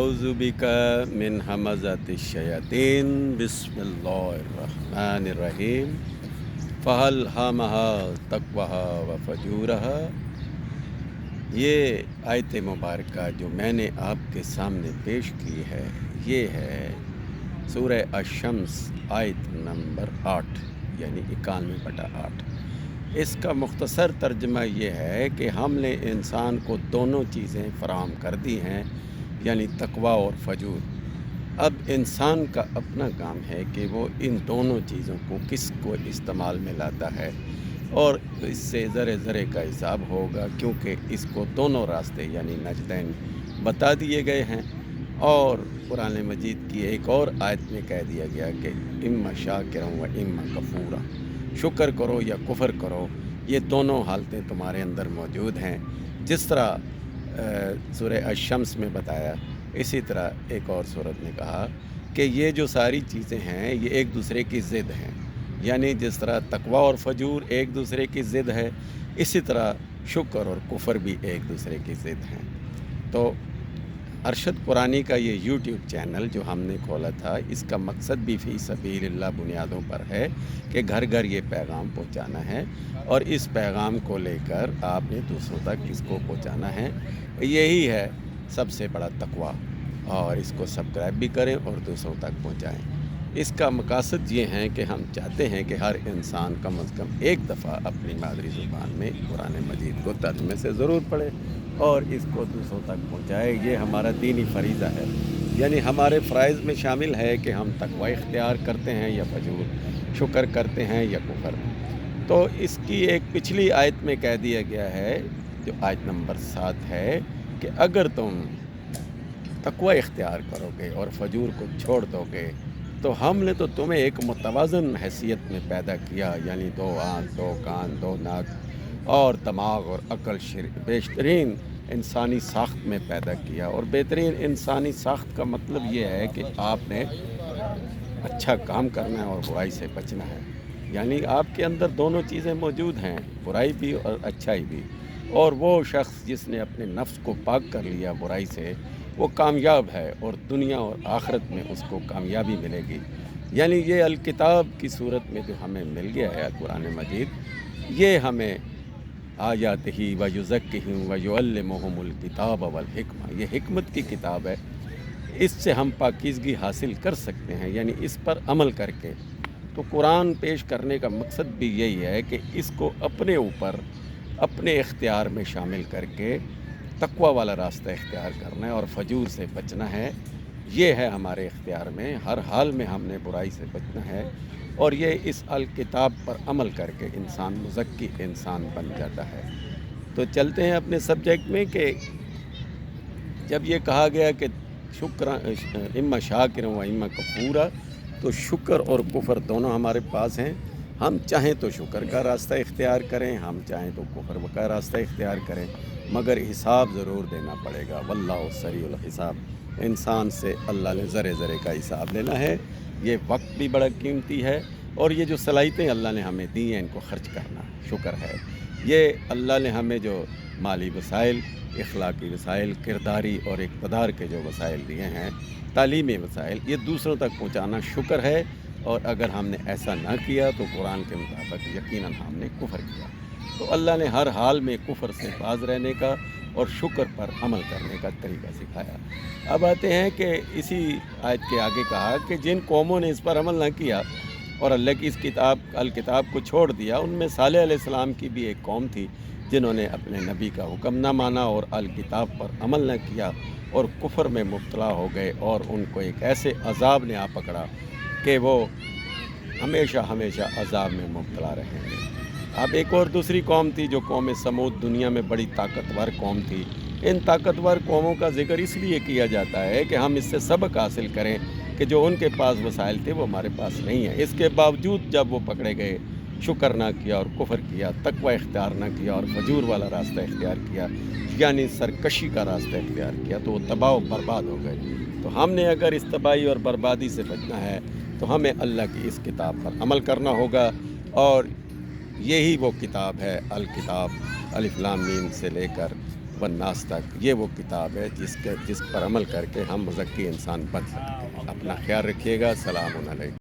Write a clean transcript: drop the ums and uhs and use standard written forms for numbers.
अऊज़ु बिका मिन हमज़ातिश शयातीन बिस्मिल्लाहिर्रहमानिर्रहीम फ़अल्हमहा तक़वाहा व फ़जूरहा। ये आयत मुबारका जो मैंने आपके सामने पेश की है, ये है सूरह अश-शम्स आयत नंबर 8 यानी 91/8। इसका मुख्तसर तर्जमा ये है कि हमने इंसान को दोनों चीज़ें फराहम कर दी हैं, यानी तक़वा और फजूर। अब इंसान का अपना काम है कि वो इन दोनों चीज़ों को किस को इस्तेमाल में लाता है, और इससे ज़रे ज़रे का हिसाब होगा, क्योंकि इसको दोनों रास्ते यानी नजदैन बता दिए गए हैं। और कुरान मजीद की एक और आयत में कह दिया गया कि इम्मा शाकिरन व इम्मा कफूरा, शुक्र करो या कुफर करो, ये दोनों हालतें तुम्हारे अंदर मौजूद हैं। जिस तरह सूरह अश-शम्स में बताया, इसी तरह एक और सूरत में कहा कि ये जो सारी चीज़ें हैं ये एक दूसरे की ज़िद हैं। यानी जिस तरह तक़वा और फजूर एक दूसरे की ज़िद है, इसी तरह शुक्र और कुफर भी एक दूसरे की ज़िद हैं। तो अरशद कुरानी का ये यूट्यूब चैनल जो हमने खोला था, इसका मकसद भी फ़ी सबीलिल्लाह बुनियादों पर है कि घर घर ये पैगाम पहुंचाना है, और इस पैगाम को लेकर आपने दूसरों तक इसको पहुंचाना है। यही है सबसे बड़ा तक़वा, और इसको सब्सक्राइब भी करें और दूसरों तक पहुंचाएं। इसका मकसद ये हैं कि हम चाहते हैं कि हर इंसान कम अज़ कम एक दफ़ा अपनी मादरी ज़ुबान में कुरान मजीद को तर्जुमे से ज़रूर पढ़े और इसको दूसरों तक पहुँचाए। ये हमारा दीनी फ़रीज़ा है, यानी हमारे फ़राइज़ में शामिल है कि हम तक़वा इख्तियार करते हैं या फजूर, शुक्र करते हैं या कुफर। तो इसकी एक पिछली आयत में कह दिया गया है, जो आयत नंबर 7 है, कि अगर तुम तक़वा इख्तियार करोगे और फजूर को छोड़ दोगे तो हमने तो तुम्हें एक मुतवाज़न हैसियत में पैदा किया, यानी 2 आँख, 2 कान, 2 नाक और दिमाग और अक़ल, बेहतरीन इंसानी साख्त में पैदा किया। और बेहतरीन इंसानी साख्त का मतलब ये है कि आपने अच्छा काम करना है और बुराई से बचना है। यानी आपके अंदर दोनों चीज़ें मौजूद हैं, बुराई भी और अच्छाई भी। और वो शख्स जिसने अपने नफ्स को पाक कर लिया बुराई से, वो कामयाब है और दुनिया और आखिरत में उसको कामयाबी मिलेगी। यानी ये अल-किताब की सूरत में जो हमें मिल गया है कुरान मजीद, ये हमें आयातिही व युज़क्किहिम व युअल्लिमुहुमुल किताब वल हिकमा, ये हिकमत की किताब है। इससे हम पाकीज़गी हासिल कर सकते हैं, यानी इस पर अमल करके। तो कुरान पेश करने का मकसद भी यही है कि इसको अपने ऊपर, अपने इख्तियार में शामिल करके तक़वा वाला रास्ता इख्तियार करना है और फजूर से बचना है। ये है हमारे इख्तियार में, हर हाल में हमने बुराई से बचना है। और ये इस अल किताब पर अमल करके इंसान मुज़क्की इंसान बन जाता है। तो चलते हैं अपने सब्जेक्ट में कि जब ये कहा गया कि शुक्र इम्मा शाकिरन व इम्मा कफूरा, तो शुक्र और कुफर दोनों हमारे पास हैं। हम चाहें तो शुक्र का रास्ता इख्तियार करें, हम चाहें तो कुफर का रास्ता इख्तियार करें, मगर हिसाब ज़रूर देना पड़ेगा। वल्लाहु सरीउल हिसाब, इंसान से अल्लाह ने ज़रे ज़रे का हिसाब लेना है। ये वक्त भी बड़ा कीमती है, और ये जो सलाहियतें अल्लाह ने हमें दी हैं, इनको ख़र्च करना शुक्र है। ये अल्लाह ने हमें जो माली वसाइल, इखलाकी वसाइल, किरदारी और इक़्तिदार के जो वसाइल दिए हैं, तालीमी वसाइल, ये दूसरों तक पहुँचाना शुक्र है। और अगर हमने ऐसा ना किया तो कुरान के मुताबिक यकीनन हमने कुफर किया। तो अल्लाह ने हर हाल में कुफर से बाज रहने का और शुक्र पर अमल करने का तरीका सिखाया। अब आते हैं कि इसी आयत के आगे कहा कि जिन कौमों ने इस पर अमल ना किया और अल्लाह की इस किताब अल किताब को छोड़ दिया, उनमें सालेह अलैहिस्सलाम की भी एक कौम थी जिन्होंने अपने नबी का हुक्म ना माना और अल किताब पर अमल न किया और कुफर में मुब्तला हो गए, और उनको एक ऐसे अज़ाब ने आ पकड़ा कि वो हमेशा हमेशा अज़ाब में मुब्तला रहेंगे। अब एक और दूसरी कौम थी जो कौम समूद, दुनिया में बड़ी ताकतवर कौम थी। इन ताकतवर कौमों का ज़िक्र इसलिए किया जाता है कि हम इससे सबक हासिल करें कि जो उनके पास वसाइल थे वो हमारे पास नहीं है। इसके बावजूद जब वो पकड़े गए, शुक्र ना किया और कुफर किया, तक़वा इख्तियार ना किया और फजूर वाला रास्ता इख्तियार किया, यानी सरकशी का रास्ता इख्तियार किया, तो वो तबाह व बर्बाद हो गए। तो हमने अगर इस तबाही और बर्बादी से बचना है तो हमें अल्लाह की इस किताब पर अमल करना होगा। और यही वो किताब है अल किताब, अलिफ लाम मीम से लेकर والناس تک، یہ وہ کتاب ہے جس پر عمل کر کے ہم مزکی انسان بن سکتے ہیں۔ اپنا خیال رکھیے گا۔ السلام علیکم۔